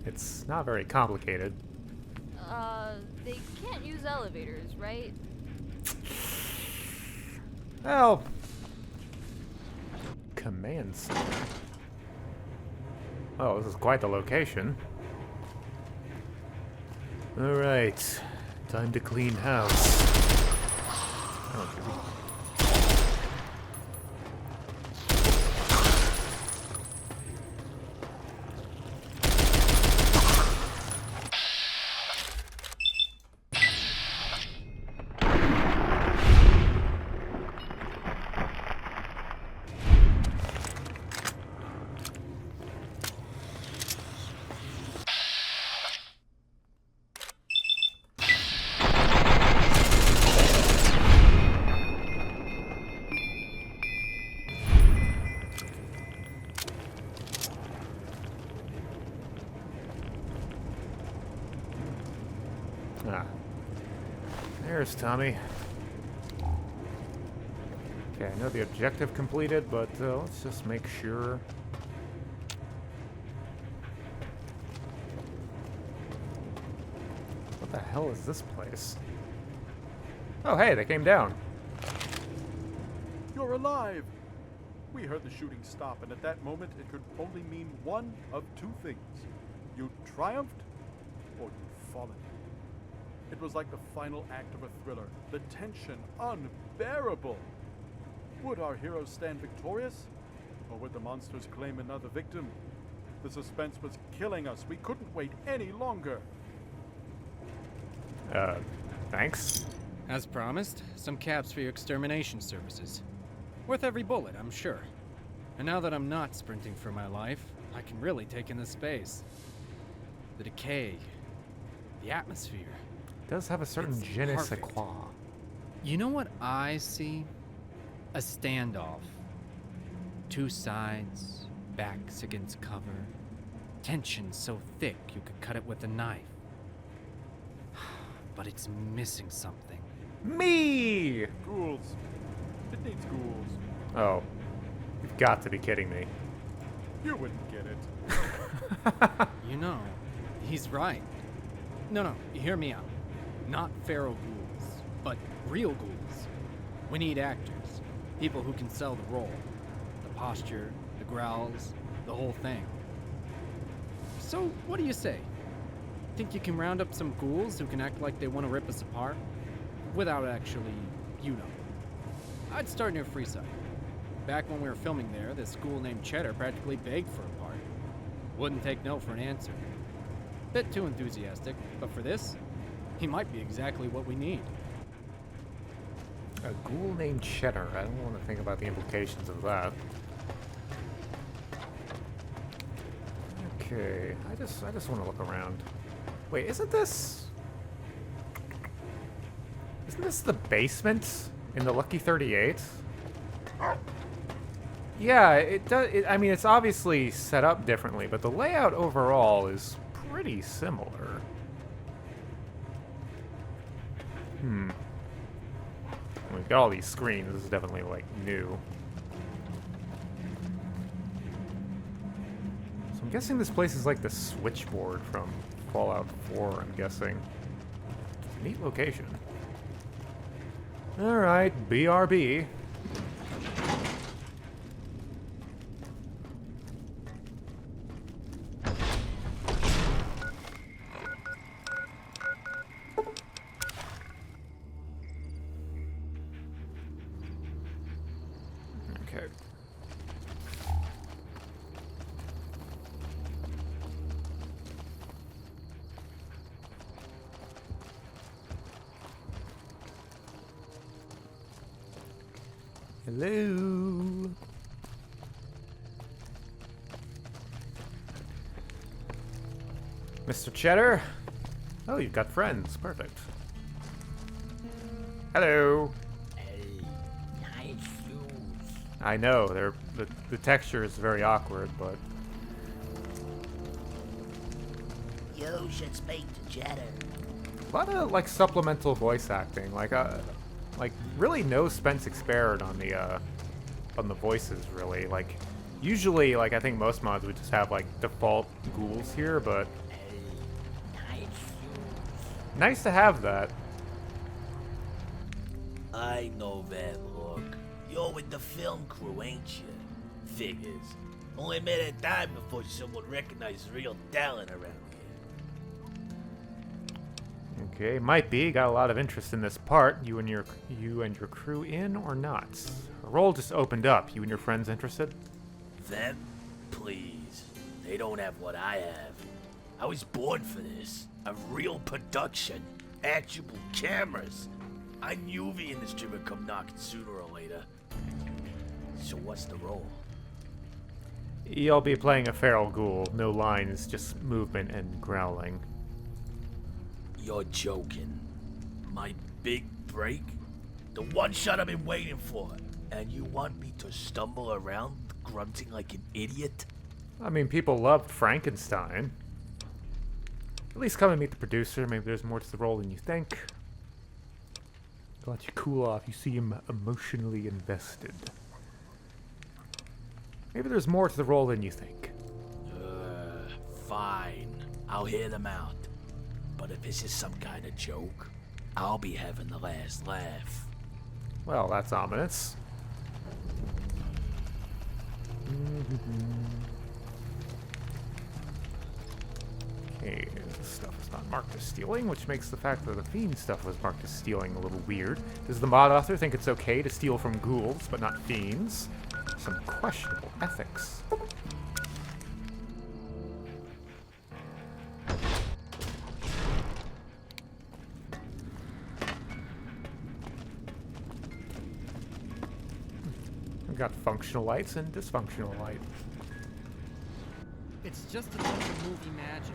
It's not very complicated. They can't use elevators, right? Well, command center. Oh, this is quite the location. Alright, time to clean house. Oh, ah. There's Tommy. Okay, I know the objective completed, but let's just make sure. What the hell is this place? Oh, hey, they came down. You're alive! We heard the shooting stop, and at that moment it could only mean one of two things. You triumphed, or you'd fallen. It was like the final act of a thriller, the tension unbearable. Would our heroes stand victorious? Or would the monsters claim another victim? The suspense was killing us. We couldn't wait any longer. Thanks. As promised, some cabs for your extermination services. Worth every bullet, I'm sure. And now that I'm not sprinting for my life, I can really take in the space. The decay. The atmosphere. It does have a certain It's je ne sais perfect. quoi. You know what I see? A standoff. Two sides, backs against cover. Tension so thick you could cut it with a knife. But it's missing something. Me! Ghouls. It needs ghouls. Oh, you've got to be kidding me. You wouldn't get it. You know, he's right. No, hear me out. Not feral ghouls, but real ghouls. We need actors. People who can sell the role. The posture, the growls, the whole thing. So, what do you say? Think you can round up some ghouls who can act like they want to rip us apart? Without actually, you know. I'd start near Freeside. Back when we were filming there, this ghoul named Cheddar practically begged for a part. Wouldn't take no for an answer. Bit too enthusiastic, but for this, he might be exactly what we need. A ghoul named Cheddar. I don't want to think about the implications of that. Okay, I just want to look around. Wait, isn't this the basement in the Lucky 38? Yeah, it does. I mean, it's obviously set up differently, but the layout overall is pretty similar. We've got all these screens. This is definitely, like, new. So I'm guessing this place is like the switchboard from Fallout 4, I'm guessing. Neat location. Alright, BRB. Okay. Hello. Mr. Cheddar? Oh, you've got friends. Perfect. Hello. Hey, nice shoes. I know, the texture is very awkward, but You should speak to Cheddar. a lot of like supplemental voice acting, like really no Spence spared on the voices really. Like usually, like I think most mods would just have like default ghouls here, but Nice to have that. I know that look. You're with the film crew, ain't you? Figures. Only a matter of time before someone recognizes real talent around here. Okay, might be. Got a lot of interest in this part. You and your crew in or not? A roll just opened up. You and your friends interested? Them? Please. They don't have what I have. I was born for this. A real production. Actual cameras. I knew the industry would come knocking sooner or later. So what's the role? You'll be playing a feral ghoul. No lines, just movement and growling. You're joking. My big break? The one shot I've been waiting for. And you want me to stumble around grunting like an idiot? I mean, people loved Frankenstein. At least come and meet the producer. Maybe there's more to the role than you think. Let you cool off. You seem emotionally invested. Maybe there's more to the role than you think. Fine. I'll hear them out. But if this is some kind of joke, I'll be having the last laugh. Well, that's ominous. Okay, this stuff is not marked as stealing, which makes the fact that the fiend stuff was marked as stealing a little weird. Does the mod author think it's okay to steal from ghouls, but not fiends? Some questionable ethics. We've got functional lights and dysfunctional light. It's just a bunch of movie magic.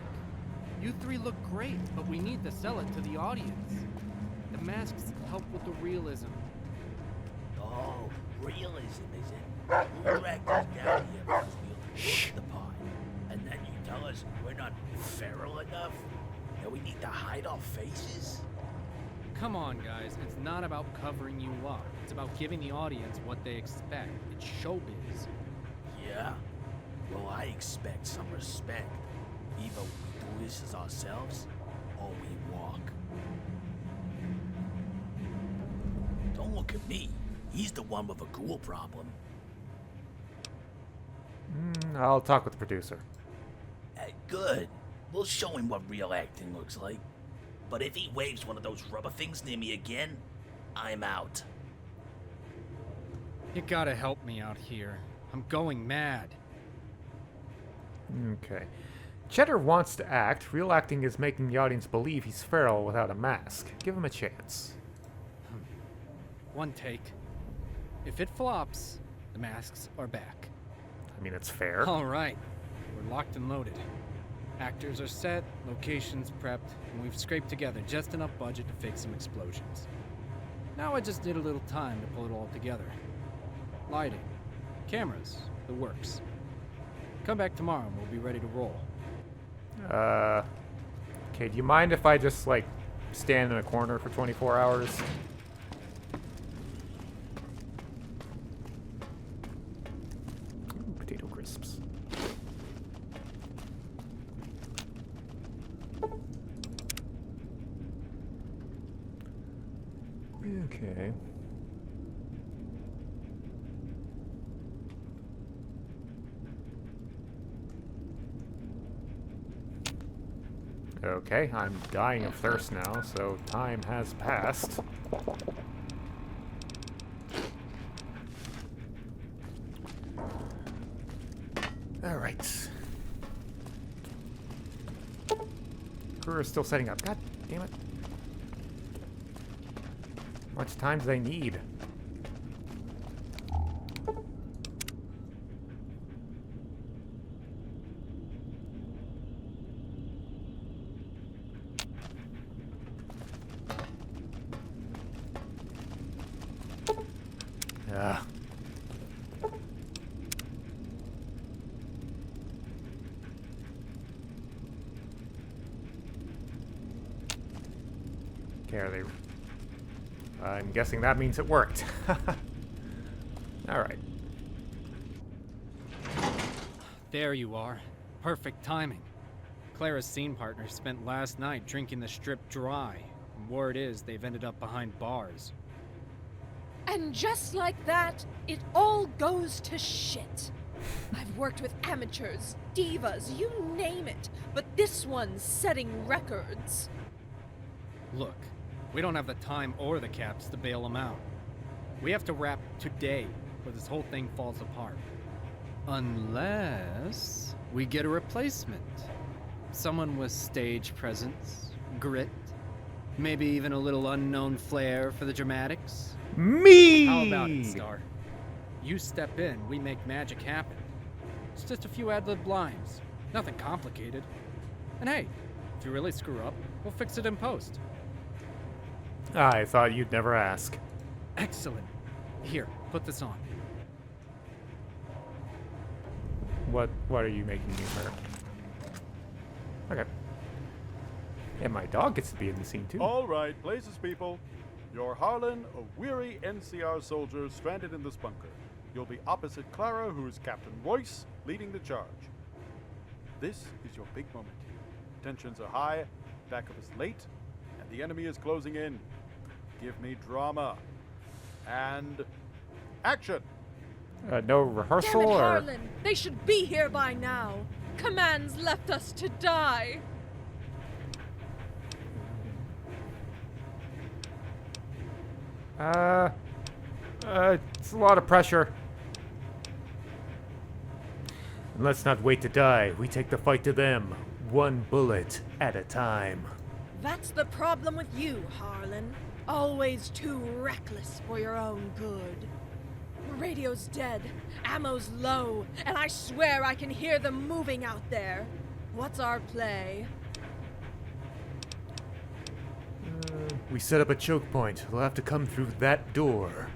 You three look great, but we need to sell it to the audience. The masks help with the realism. Oh, realism, is it? You dragged us down here because we look the part. And then you tell us we're not feral enough? That we need to hide our faces? Come on, guys. It's not about covering you up. It's about giving the audience what they expect. It's showbiz. Yeah? Well, I expect some respect. Either we do this as ourselves, or we walk. Don't look at me. He's the one with a ghoul problem. I'll talk with the producer. Good. We'll show him what real acting looks like. But if he waves one of those rubber things near me again, I'm out. You gotta help me out here. I'm going mad. Okay. Cheddar wants to act. Real acting is making the audience believe he's feral without a mask. Give him a chance. One take. If it flops, the masks are back. I mean, it's fair. All right. We're locked and loaded. Actors are set, locations prepped, and we've scraped together just enough budget to fix some explosions. Now I just need a little time to pull it all together. Lighting, cameras, the works. Come back tomorrow and we'll be ready to roll. Okay, do you mind if I just, like, stand in a corner for 24 hours? Ooh, potato crisps. Okay. Okay, I'm dying of thirst now, so time has passed. Alright. Crew is still setting up. God damn it. How much time do they need? Yeah. Okay, are they... I'm guessing that means it worked. Alright. There you are. Perfect timing. Clara's scene partner spent last night drinking the strip dry. And word is they've ended up behind bars. And just like that, it all goes to shit. I've worked with amateurs, divas, you name it, but this one's setting records. Look, we don't have the time or the caps to bail them out. We have to wrap today, or this whole thing falls apart. Unless we get a replacement. Someone with stage presence, grit, maybe even a little unknown flair for the dramatics. Me! How about it, Star? You step in, we make magic happen. It's just a few ad-lib lines. Nothing complicated. And hey, if you really screw up, we'll fix it in post. I thought you'd never ask. Excellent. Here, put this on. What are you making me her? Okay. And my dog gets to be in the scene too. All right, places, people. You're Harlan, a weary NCR soldier stranded in this bunker. You'll be opposite Clara, who's Captain Royce, leading the charge. This is your big moment. Tensions are high, backup is late, and the enemy is closing in. Give me drama. And action! No Damn it, rehearsal or... Harlan! They should be here by now. Command's left us to die. It's a lot of pressure. And let's not wait to die. We take the fight to them, one bullet at a time. That's the problem with you, Harlan. Always too reckless for your own good. Radio's dead, ammo's low, and I swear I can hear them moving out there. What's our play? We set up a choke point. They'll have to come through that door.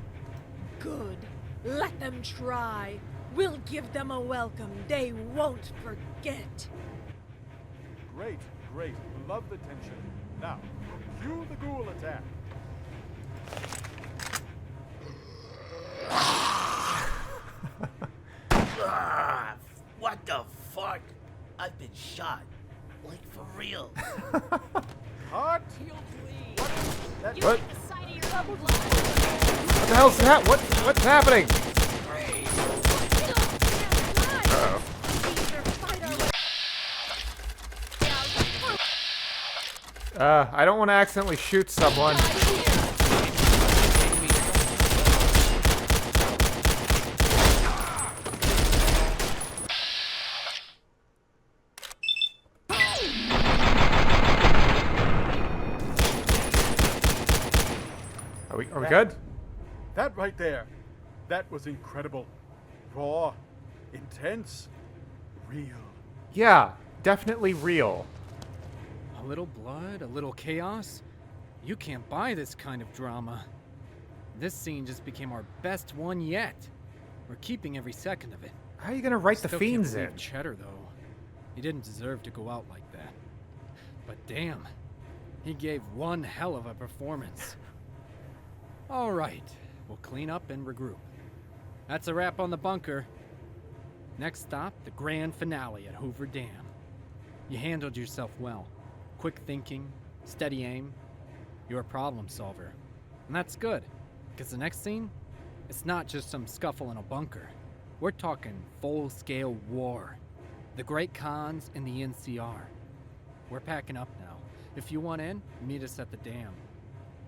Good. Let them try. We'll give them a welcome they won't forget. Great, great. Love the tension. Now, cue the ghoul attack. Ah, what the fuck? I've been shot. Like, for real. Hot. What? What the hell's that? What's happening? Uh-oh. I don't want to accidentally shoot someone. Are we good? That right there. That was incredible. Raw. Intense. Real. Yeah, definitely real. A little blood, a little chaos? You can't buy this kind of drama. This scene just became our best one yet. We're keeping every second of it. How are you gonna write the Still fiends can't in? believe Cheddar, though. He didn't deserve to go out like that. But damn, he gave one hell of a performance. All right, we'll clean up and regroup. That's a wrap on the bunker. Next stop, the grand finale at Hoover Dam. You handled yourself well. Quick thinking, steady aim. You're a problem solver. And that's good, because the next scene, it's not just some scuffle in a bunker. We're talking full-scale war. The Great Khans and the NCR. We're packing up now. If you want in, meet us at the dam.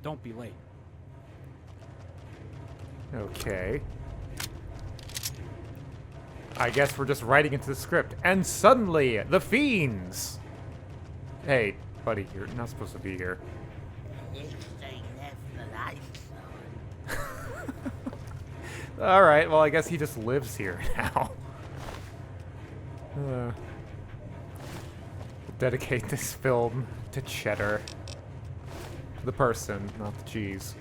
Don't be late. Okay. I guess we're just writing into the script. And suddenly, the fiends! Hey, buddy, you're not supposed to be here. Alright, well, I guess he just lives here now. We'll dedicate this film to Cheddar. The person, not the cheese.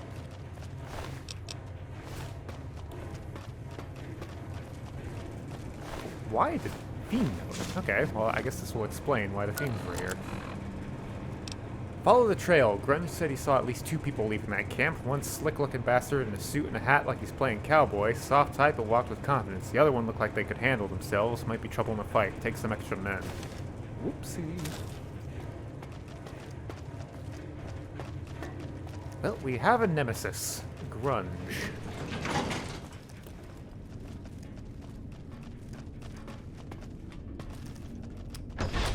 Why did Fiend know? Okay, well, I guess this will explain why the Fiends were here. Follow the trail. Grunge said he saw at least 2 people leaving that camp. One slick-looking bastard in a suit and a hat like he's playing cowboy. Soft type but walked with confidence. The other one looked like they could handle themselves. Might be trouble in a fight. Take some extra men. Whoopsie. Well, we have a nemesis. Grunge.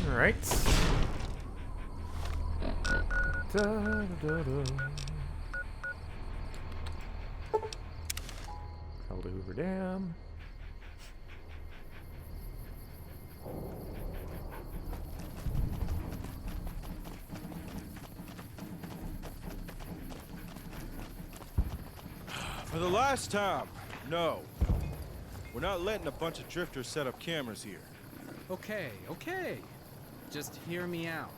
Alright. Held Hoover Dam. For the last time, no. We're not letting a bunch of drifters set up cameras here. Okay, okay. Just hear me out.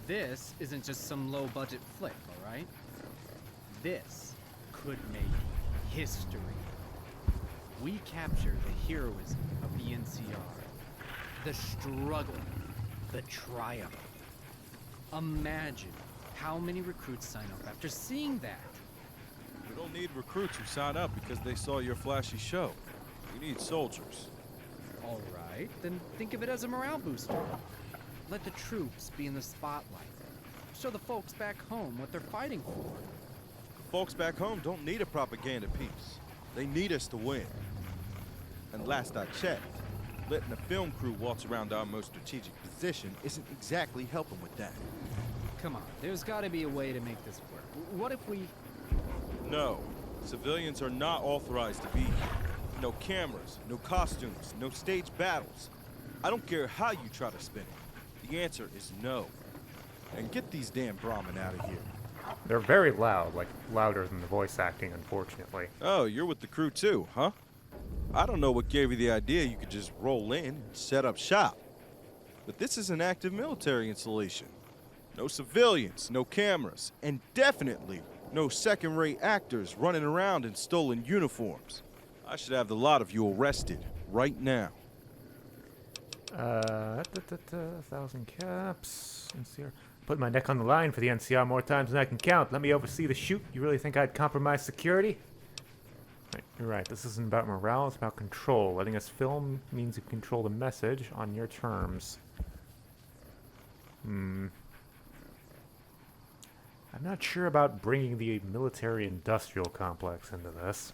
This isn't just some low-budget flick, alright? This could make history. We capture the heroism of the NCR. The struggle. The triumph. Imagine how many recruits sign up after seeing that. We don't need recruits who sign up because they saw your flashy show. We need soldiers. Alright, then think of it as a morale booster. Let the troops be in the spotlight. Show the folks back home what they're fighting for. The folks back home don't need a propaganda piece. They need us to win. And last I checked, letting a film crew waltz around our most strategic position isn't exactly helping with that. Come on, there's gotta be a way to make this work. What if we... No, civilians are not authorized to be here. No cameras, no costumes, no stage battles. I don't care how you try to spin it. The answer is no. And get these damn Brahmin out of here. They're very loud, like louder than the voice acting, unfortunately. Oh, you're with the crew too, huh? I don't know what gave you the idea you could just roll in and set up shop. But this is an active military installation. No civilians, no cameras, and definitely no second-rate actors running around in stolen uniforms. I should have the lot of you arrested right now. 1,000 caps. NCR. Put my neck on the line for the NCR more times than I can count. Let me oversee the shoot. You really think I'd compromise security? Right, you're right. This isn't about morale. It's about control. Letting us film means you control the message on your terms. I'm not sure about bringing the military-industrial complex into this.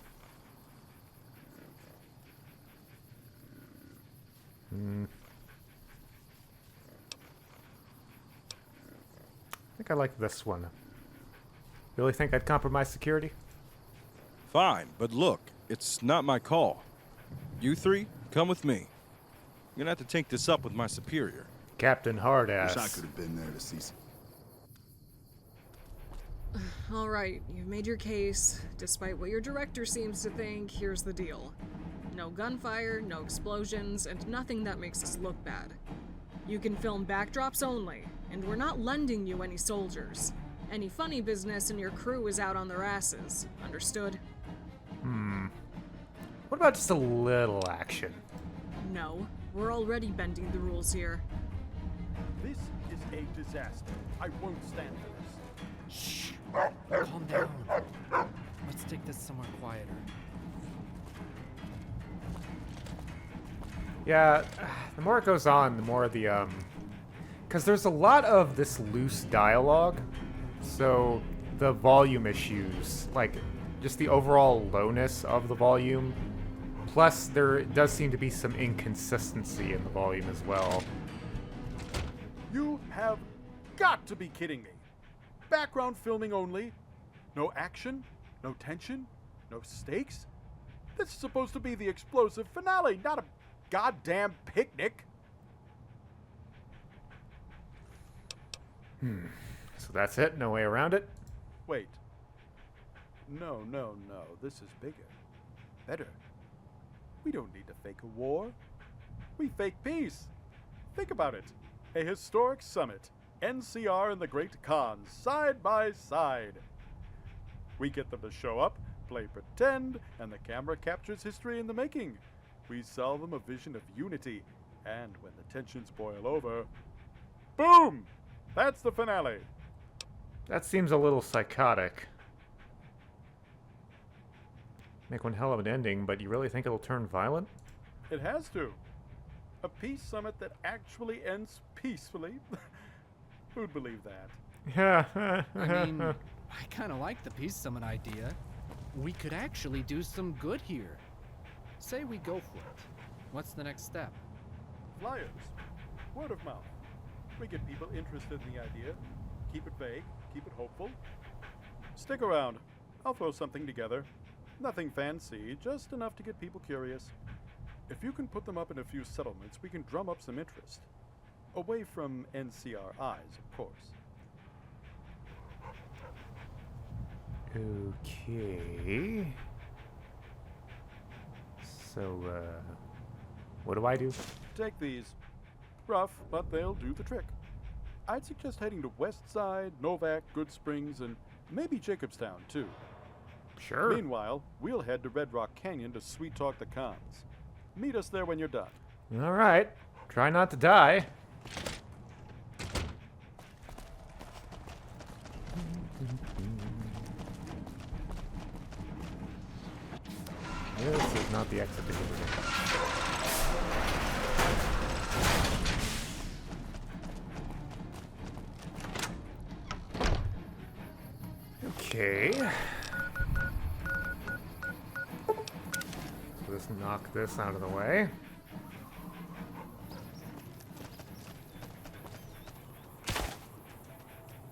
I think I like this one. Really think I'd compromise security? Fine, but look, it's not my call. You three, come with me. You're gonna have to take this up with my superior. Captain Hardass. Wish I could have been there to see some. All right, you've made your case. Despite what your director seems to think, here's the deal. No gunfire, no explosions, and nothing that makes us look bad. You can film backdrops only, and we're not lending you any soldiers. Any funny business and your crew is out on their asses. Understood? What about just a little action? No, we're already bending the rules here. This is a disaster. I won't stand for this. Shh! Calm down. Let's take this somewhere quieter. Yeah, the more it goes on, the more the, because there's a lot of this loose dialogue, so the volume issues, like, just the overall lowness of the volume, plus there does seem to be some inconsistency in the volume as well. You have got to be kidding me. Background filming only? No action? No tension? No stakes? This is supposed to be the explosive finale, not a goddamn picnic. So that's it? No way around it? Wait. No. This is bigger. Better. We don't need to fake a war. We fake peace. Think about it. A historic summit. NCR and the Great Khan, side by side. We get them to show up, play pretend, and the camera captures history in the making. We sell them a vision of unity, and when the tensions boil over, boom! That's the finale. That seems a little psychotic. Make one hell of an ending, but you really think it'll turn violent? It has to. A peace summit that actually ends peacefully? Who'd believe that? Yeah. I mean, I kind of like the peace summit idea. We could actually do some good here. Say we go for it. What's the next step? Flyers. Word of mouth. We get people interested in the idea. Keep it vague. Keep it hopeful. Stick around. I'll throw something together. Nothing fancy, just enough to get people curious. If you can put them up in a few settlements, we can drum up some interest. Away from NCR eyes, of course. Okay. So, what do I do? Take these. Rough, but they'll do the trick. I'd suggest heading to West Side, Novak, Good Springs, and maybe Jacobstown, too. Sure. Meanwhile, we'll head to Red Rock Canyon to sweet talk the cons. Meet us there when you're done. All right. Try not to die. This is not the exit to Okay. So let's knock this out of the way.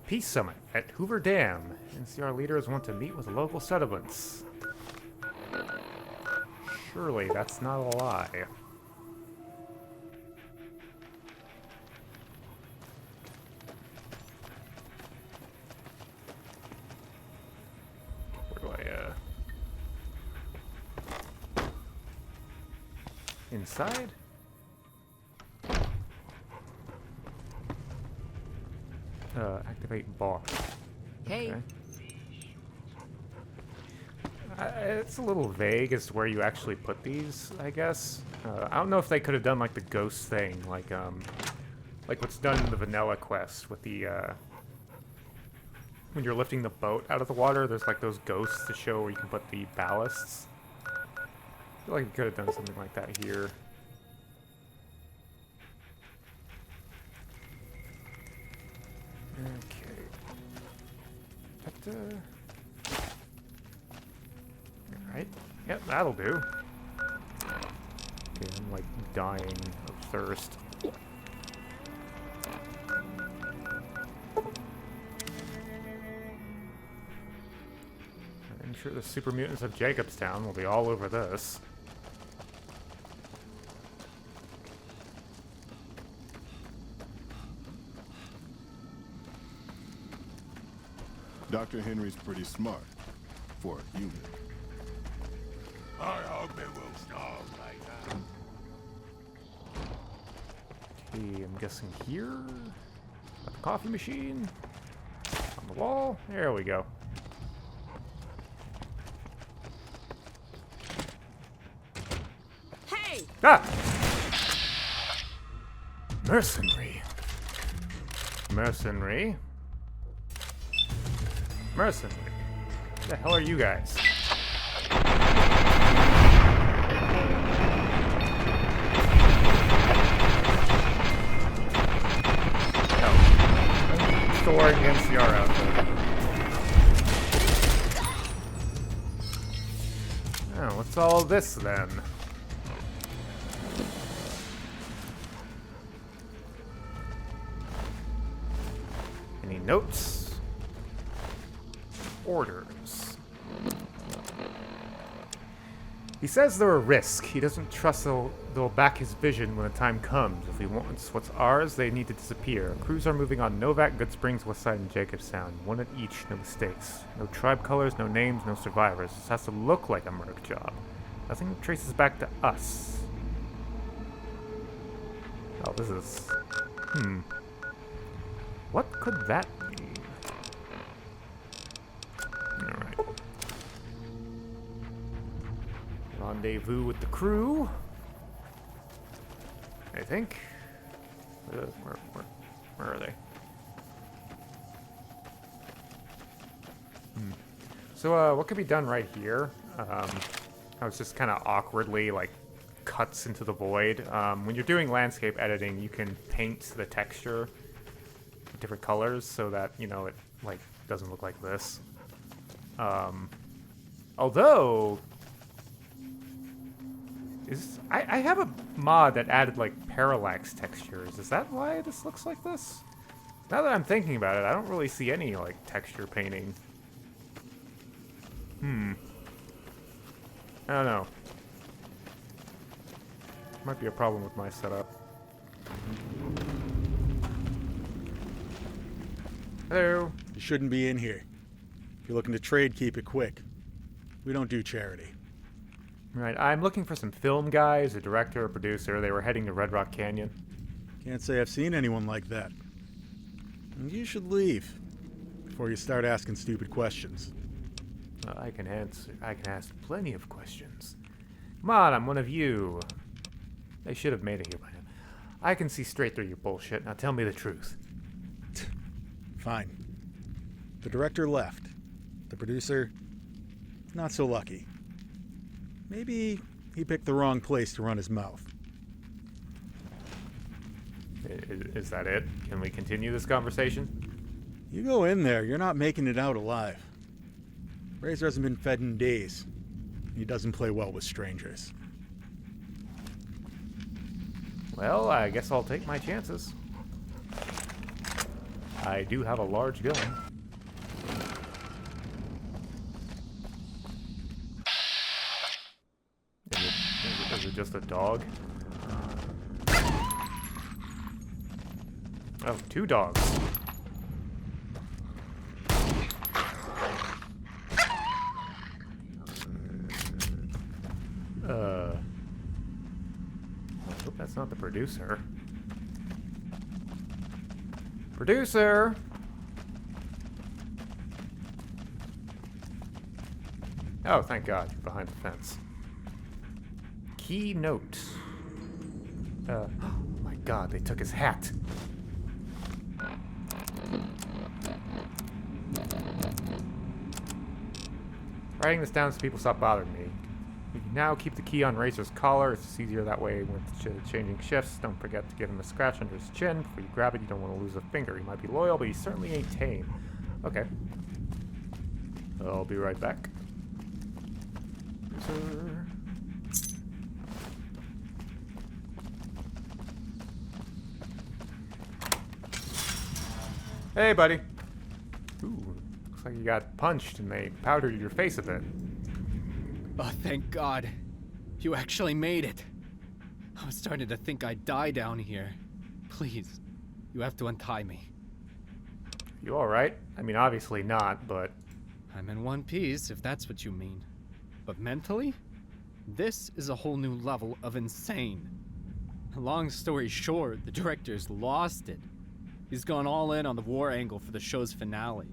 Peace Summit at Hoover Dam. NCR leaders want to meet with local settlements. Surely that's not a lie. Where do I, inside? Activate bar. Hey. Okay. It's a little vague as to where you actually put these, I guess. I don't know if they could have done like the ghost thing, like what's done in the vanilla quest with the when you're lifting the boat out of the water. There's like those ghosts to show where you can put the ballasts. I feel like you could have done something like that here. Okay. That, Alright. Yep, that'll do. Okay, I'm like dying of thirst. I'm sure the super mutants of Jacobstown will be all over this. Dr. Henry's pretty smart for a human. I hope it will stop like that. Okay, I'm guessing here. At the coffee machine. On the wall. There we go. Hey! Ah! Mercenary. Mercenary. Mercenary. What the hell are you guys? Oh. Thor against your outfit. Oh, what's all this then? Any notes? Orders. He says they're a risk. He doesn't trust they'll back his vision when the time comes. If he wants what's ours, they need to disappear. Crews are moving on Novak, Good Springs, Westside, and Jacobstown. One at each, no mistakes. No tribe colors, no names, no survivors. This has to look like a merc job. Nothing traces back to us. Oh, this is... What could that mean? Alright. Rendezvous with the crew. I think. Where are they? So, what could be done right here? I was just kind of awkwardly, like, cuts into the void. When you're doing landscape editing, you can paint the texture with different colors so that, you know, it like doesn't look like this. Although I have a mod that added like parallax textures. Is that why this looks like this? Now that I'm thinking about it, I don't really see any like texture painting. I don't know. Might be a problem with my setup. Hello. You shouldn't be in here. If you're looking to trade, keep it quick. We don't do charity. Right, I'm looking for some film guys, a director, a producer. They were heading to Red Rock Canyon. Can't say I've seen anyone like that. You should leave before you start asking stupid questions. I can ask plenty of questions. Come on, I'm one of you. They should have made it here by now. I can see straight through your bullshit. Now tell me the truth. Fine. The director left. The producer, not so lucky. Maybe he picked the wrong place to run his mouth. Is that it? Can we continue this conversation? You go in there, you're not making it out alive. Razor hasn't been fed in days. He doesn't play well with strangers. Well, I guess I'll take my chances. I do have a large gun. Is it just a dog? Oh, 2 dogs. I hope that's not the producer. Producer! Oh, thank God, you're behind the fence. Keynote. Oh my God, they took his hat. Writing this down so people stop bothering me. You can now keep the key on Razor's collar. It's just easier that way with changing shifts. Don't forget to give him a scratch under his chin. Before you grab it, you don't want to lose a finger. He might be loyal, but he certainly ain't tame. Okay. I'll be right back. Razor. Hey, buddy. Ooh, looks like you got punched and they powdered your face a bit. Oh, thank God. You actually made it. I was starting to think I'd die down here. Please, you have to untie me. You alright? I mean, obviously not, but... I'm in one piece, if that's what you mean. But mentally? This is a whole new level of insane. Long story short, the director's lost it. He's gone all in on the war angle for the show's finale.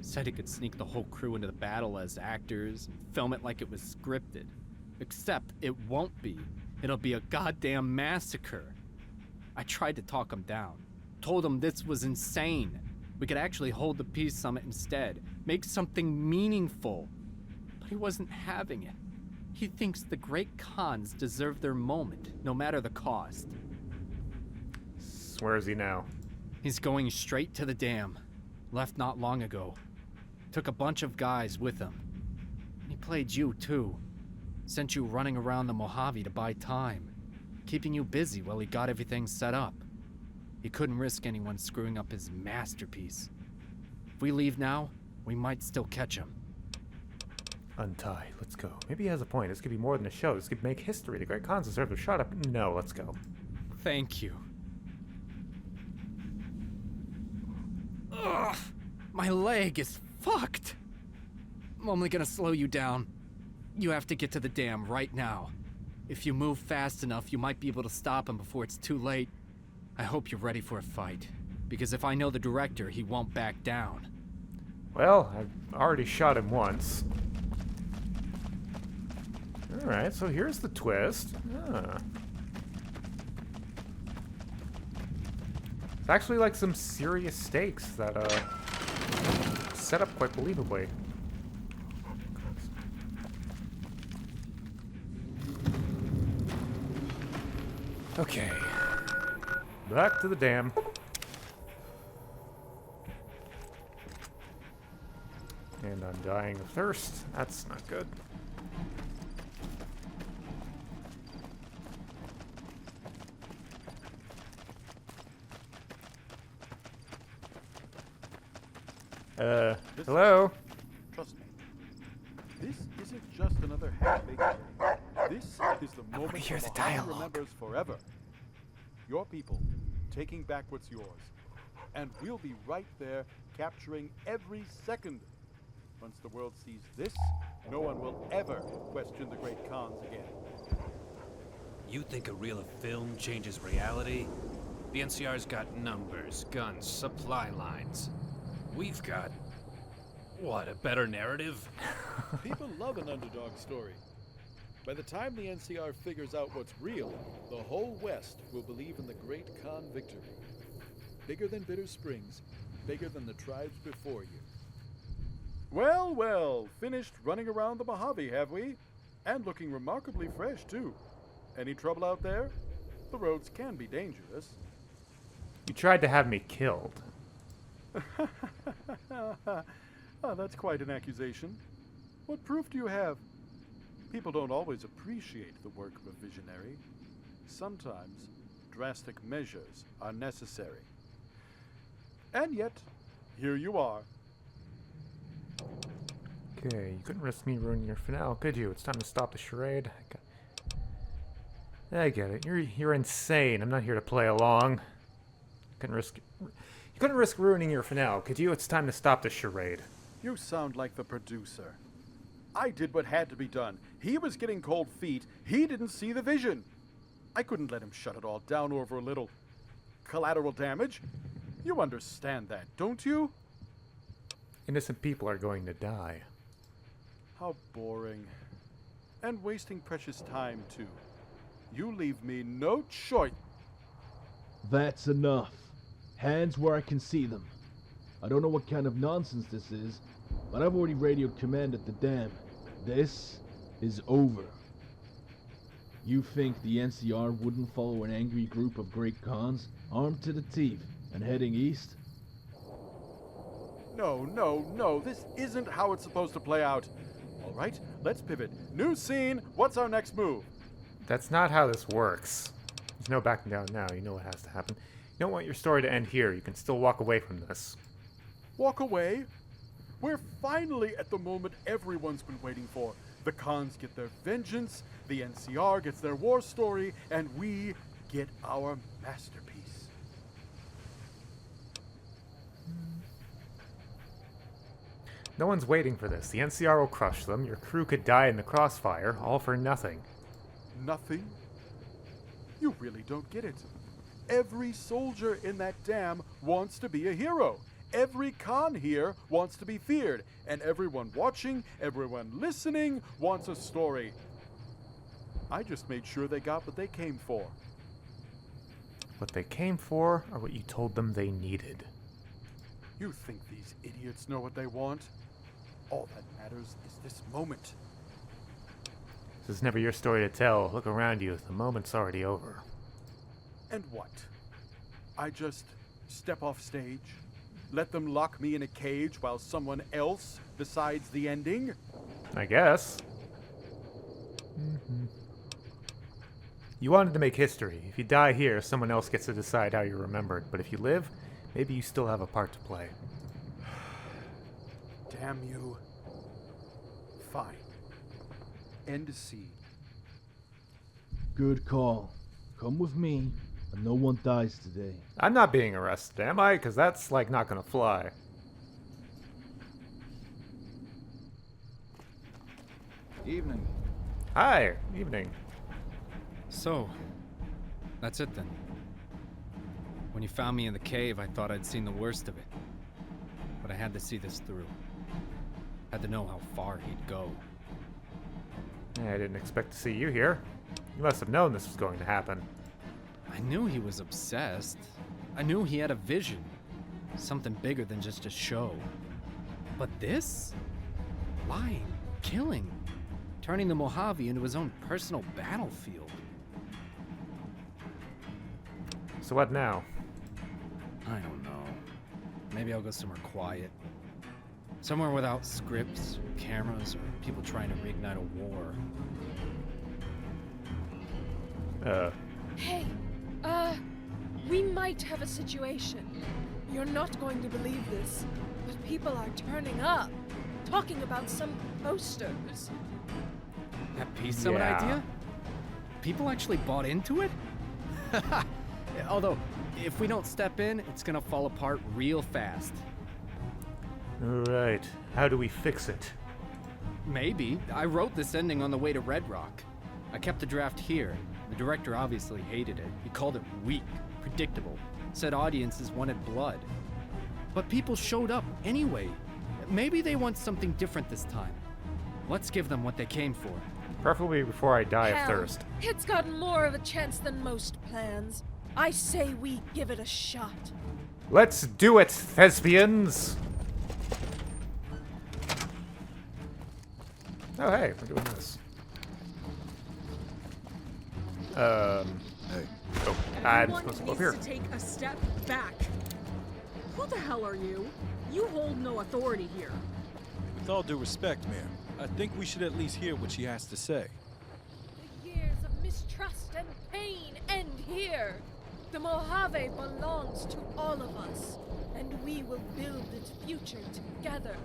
Said he could sneak the whole crew into the battle as actors and film it like it was scripted. Except it won't be. It'll be a goddamn massacre. I tried to talk him down. Told him this was insane. We could actually hold the peace summit instead. Make something meaningful. But he wasn't having it. He thinks the great Khans deserve their moment, no matter the cost. Where is he now? He's going straight to the dam. Left not long ago. Took a bunch of guys with him. He played you, too. Sent you running around the Mojave to buy time. Keeping you busy while he got everything set up. He couldn't risk anyone screwing up his masterpiece. If we leave now, we might still catch him. Untie. Let's go. Maybe he has a point. This could be more than a show. This could make history. The Great Khans deserve to shut up. No, let's go. Thank you. Ugh! My leg is fucked! I'm only gonna slow you down. You have to get to the dam right now. If you move fast enough, you might be able to stop him before it's too late. I hope you're ready for a fight. Because if I know the director, he won't back down. Well, I've already shot him once. Alright, so here's the twist. It's actually like some serious stakes that set up quite believably. Okay. Back to the dam. And I'm dying of thirst. That's not good. Hello? Trust me. This isn't just another half-baked day. This is the moment hear the the Mojave dialogue. remembers forever. Your people taking back what's yours. And we'll be right there capturing every second. Once the world sees this, no one will ever question the great Khans again. You think a reel of film changes reality? The NCR's got numbers, guns, supply lines. We've got... what, a better narrative? People love an underdog story. By the time the NCR figures out what's real, the whole West will believe in the great Khan victory. Bigger than Bitter Springs, bigger than the tribes before you. Well, well, finished running around the Mojave, have we? And looking remarkably fresh, too. Any trouble out there? The roads can be dangerous. You tried to have me killed. Oh, that's quite an accusation. What proof do you have? People don't always appreciate the work of a visionary. Sometimes drastic measures are necessary. And yet, here you are. Okay, you couldn't risk me ruining your finale, could you? It's time to stop the charade. I get it. You're insane. I'm not here to play along. You couldn't risk ruining your finale, could you? It's time to stop the charade. You sound like the producer. I did what had to be done. He was getting cold feet. He didn't see the vision. I couldn't let him shut it all down over a little collateral damage. You understand that, don't you? Innocent people are going to die. How boring. And wasting precious time, too. You leave me no choice. That's enough. Hands where I can see them. I don't know what kind of nonsense this is, but I've already radioed command at the dam. This is over. You think the NCR wouldn't follow an angry group of great Khans, armed to the teeth, and heading east? No. This isn't how it's supposed to play out. All right, let's pivot. New scene. What's our next move? That's not how this works. There's no backing down now. You know what has to happen. You don't want your story to end here. You can still walk away from this. Walk away? We're finally at the moment everyone's been waiting for. The Khans get their vengeance, the NCR gets their war story, and we get our masterpiece. No one's waiting for this. The NCR will crush them. Your crew could die in the crossfire, all for nothing. Nothing? You really don't get it. Every soldier in that dam wants to be a hero. Every Khan here wants to be feared. And everyone watching, everyone listening wants a story. I just made sure they got what they came for. What they came for, or what you told them they needed. You think these idiots know what they want? All that matters is this moment. This is never your story to tell. Look around you. The moment's already over. And what? I just step off stage? Let them lock me in a cage while someone else decides the ending? I guess. You wanted to make history. If you die here, someone else gets to decide how you're remembered. But if you live, maybe you still have a part to play. Damn you. Fine. End scene. Good call. Come with me, and no one dies today. I'm not being arrested, am I? Because that's, like, not gonna fly. Evening. Hi. Evening. So, that's it then. When you found me in the cave, I thought I'd seen the worst of it. But I had to see this through. Had to know how far he'd go. I didn't expect to see you here. You must have known this was going to happen. I knew he was obsessed. I knew he had a vision. Something bigger than just a show. But this? Lying, killing, turning the Mojave into his own personal battlefield. So what now? I don't know. Maybe I'll go somewhere quiet. Somewhere without scripts, cameras, or people trying to reignite a war. Hey, we might have a situation. You're not going to believe this, but people are turning up, talking about some posters. That peace summit Yeah. idea? People actually bought into it? Although, if we don't step in, it's gonna fall apart real fast. Alright, how do we fix it? Maybe. I wrote this ending on the way to Red Rock. I kept the draft here. The director obviously hated it. He called it weak, predictable, said audiences wanted blood. But people showed up anyway. Maybe they want something different this time. Let's give them what they came for. Preferably before I die of Hell, thirst. it's got more of a chance than most plans. I say we give it a shot. Let's do it, thespians! Oh, hey, we're doing this. Hey, Oh, I'm Everyone supposed to go up needs here. to take a step back. Who the hell are you? You hold no authority here. With all due respect, ma'am, I think we should at least hear what she has to say. The years of mistrust and pain end here. The Mojave belongs to all of us, and we will build its future together.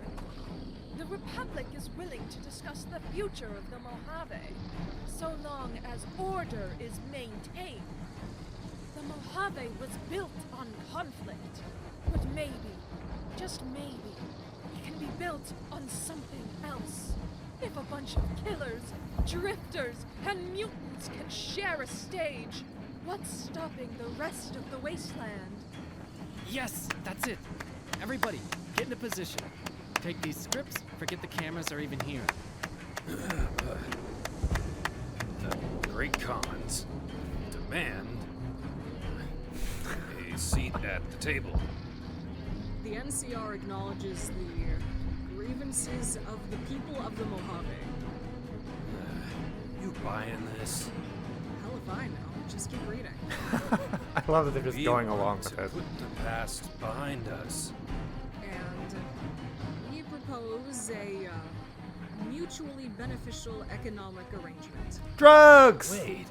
The Republic is willing to discuss the future of the Mojave, so long as order is maintained. The Mojave was built on conflict, but maybe, just maybe, it can be built on something else. If a bunch of killers, drifters, and mutants can share a stage, what's stopping the rest of the wasteland? Yes, that's it. Everybody, get into position. Take these scripts, forget the cameras are even here. The Great Commons demand a seat at the table. The NCR acknowledges the grievances of the people of the Mojave. You buying this? Hell if I know. Just keep reading. I love that they're just We going want along to with it. put the past behind us. And we propose a mutually beneficial economic arrangement. Drugs! Wait.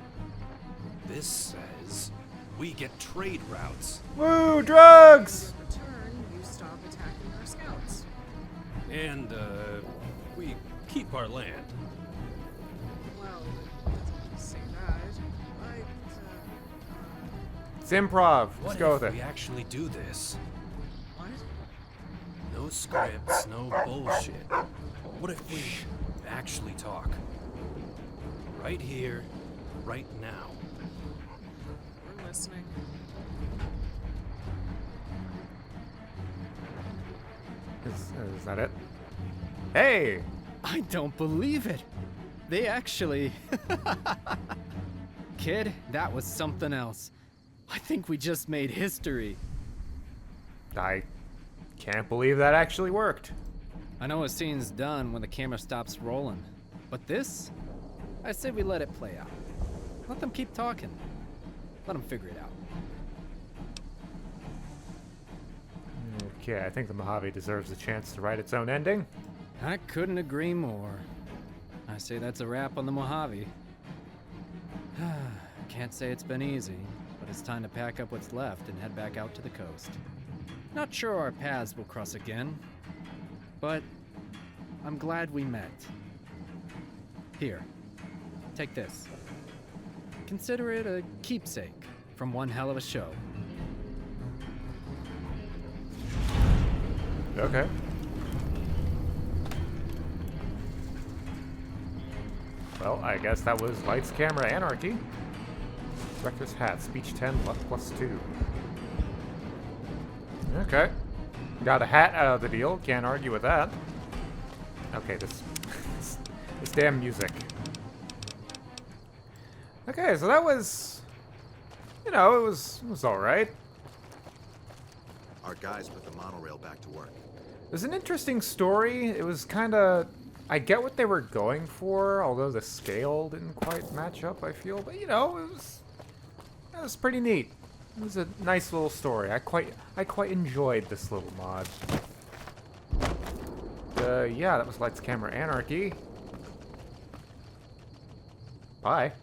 This says we get trade routes. Woo, drugs! In return, you stop attacking our scouts. And, we keep our land. Well, it doesn't say that. It's improv. Let's What go if with we it. actually do this? What? No scripts, no bullshit. What if we actually talk? Right here, right now. We're listening. Is that it? Hey! I don't believe it. They actually... Kid, that was something else. I think we just made history. I can't believe that actually worked. I know a scene's done when the camera stops rolling. But this? I say we let it play out. Let them keep talking. Let them figure it out. Okay, I think the Mojave deserves a chance to write its own ending. I couldn't agree more. I say that's a wrap on the Mojave. Can't say it's been easy, but it's time to pack up what's left and head back out to the coast. Not sure our paths will cross again, but I'm glad we met. Here, take this. Consider it a keepsake from one hell of a show. Okay. Well, I guess that was Lights, Camera, Anarchy. Director's hat, speech 10, luck +2. Okay. Got a hat out of the deal, can't argue with that. Okay, this damn music. Okay, so that was, you know, it was alright. Our guys put the monorail back to work. It was an interesting story. It was kind of... I get what they were going for, although the scale didn't quite match up, I feel. But, you know, it was pretty neat. It was a nice little story. I quite enjoyed this little mod. Yeah, that was Lights Camera Anarchy. Bye.